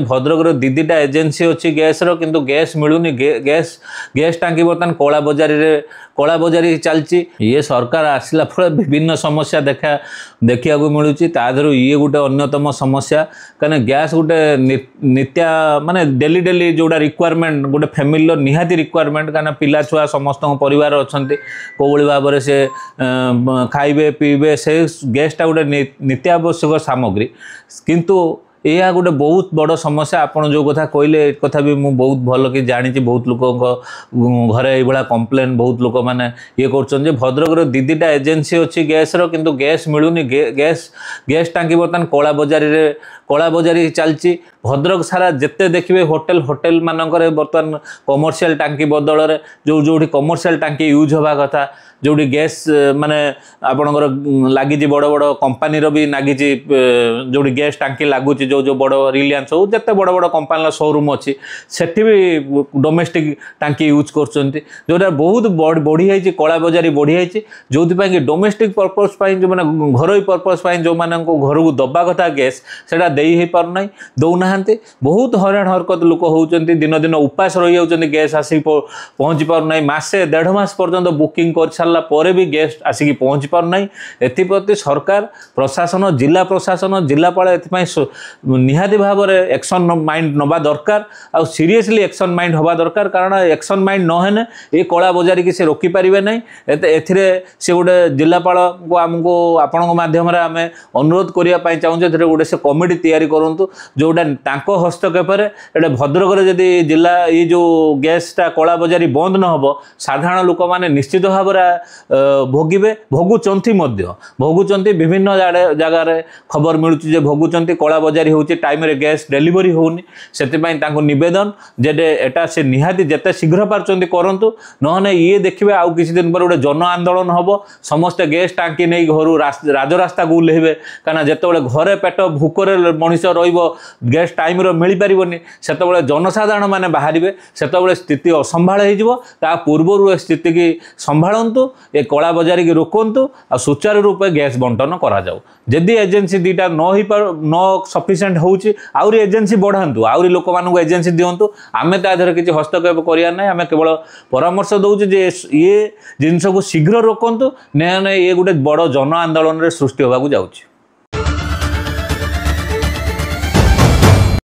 Bhadrak दीदीटा agency अच्छी gas किंतु gas मिलूनी gas gas टांकी बर्तमान कला बजारी चलती ये सरकार आसला फल विभिन्न समस्या देखा मिलूँ तादर ये गोटे अन्यतम समस्या कहीं गैस गोटे नित्या माने डेली डेली जोड़ा रिक्वायरमेंट गोटे फैमिली निहाती रिक्वायरमेंट कहीं पिला छुआ समस्त परिवार अच्छा कौली भाव में से खाइबे पीबे से गैसटा गोटे नित्यावश्यक सामग्री किंतु यह गोटे बहुत बड़ समस्या आपड़ जो कथा कहले कथा भी मुझे बहुत भल कि जानी बहुत लोक घरे ये कंप्लेन बहुत लोक मैंने ये कर भद्रक दीदीटा एजेन्सी अच्छी गैस किंतु गैस मिलूनी गैस टांकी बर्तमान कला बजारी चलती भद्रक सारा जिते देखिए होटेल मानक बर्तमान कमर्शियल टांकी बदल जो कमर्शियल टांकी यूज हवा कथा जो गैस माने आपणकर लगी बड़ बड़ कंपानी भी लगी जो गैस टांकी लगुच जो बड़ रिलायंस हो जिते बड़ बड़ कंपानी शोरूम अच्छी सेठी भी डोमेस्टिक टांकी यूज कर बहुत बढ़ी कला बजारी बढ़ी जो कि डोमेस्टिक पर्पस जो मैंने घरोई पर्पस जो मैंने घर को दबा कथा गैस से दे ही पारना दौना बहुत हराण हरकत लोक होती दिन दिन उपास रही जाती गैस आसिक पहुँची पारना मसे 1.5 मास पर्यंत बुकिंग कर सारा पर भी गैस आसिक पहुँची पारना एप्रति सरकार प्रशासन जिला प्रशासन जिलापाल निहाती भाव में एक्शन माइंड नवा दरकार आ सीरियसली एक्शन माइंड हवा दरकार कारण एक्शन माइंड नहेने ये कला बजारी की से रोकी पारे ना से गोटे जिलापाल को आमको आपण माध्यम आम अनुरोध करने चाहूँ गोटे से कमिटी तैयारी करूँ जोटा हस्तक्षेप एटे भद्रक जदि जिला ये जो गैसटा कला बजारी बंद न हो साधारण लोक मैंने निश्चित भाव भोगुंट विभिन्न जगार खबर मिलूँ भोगुंट कला बजारी हो टाइम रे गैस डेलीवरी होनी से नवेदन जे एटा से निहाती जिते शीघ्र पार्टी करूँ ना ये देखिए आउ किसी दिन पर गोटे जन आंदोलन हम समस्ते गैस टांकी नहीं घर राजरास्ता को ओह्लैबे कहीं जिते घरे पेट भूकरे मनीष रैस टाइम मिल पारनी से जनसाधारण मैंने बाहर से स्थिति असंभाल हो पूर्वर स्थिति की संभालतु ये कला बजारी की रोकतु आ सुचारू रूप गैस बंटन करा जदि एजेन्सी दीटा न सफिसीयंट होउरी एजेन्सी बढ़ातु आउरी लोक मानू एजेन्सी दिंतु आम तादेह किसी हस्तक्षेप करिया ना आम केवल परामर्श दौचे जे ये जिनस को शीघ्र रोकतु ना ये गोटे बड़ जन आंदोलन सृष्टि होगा जाऊँगी।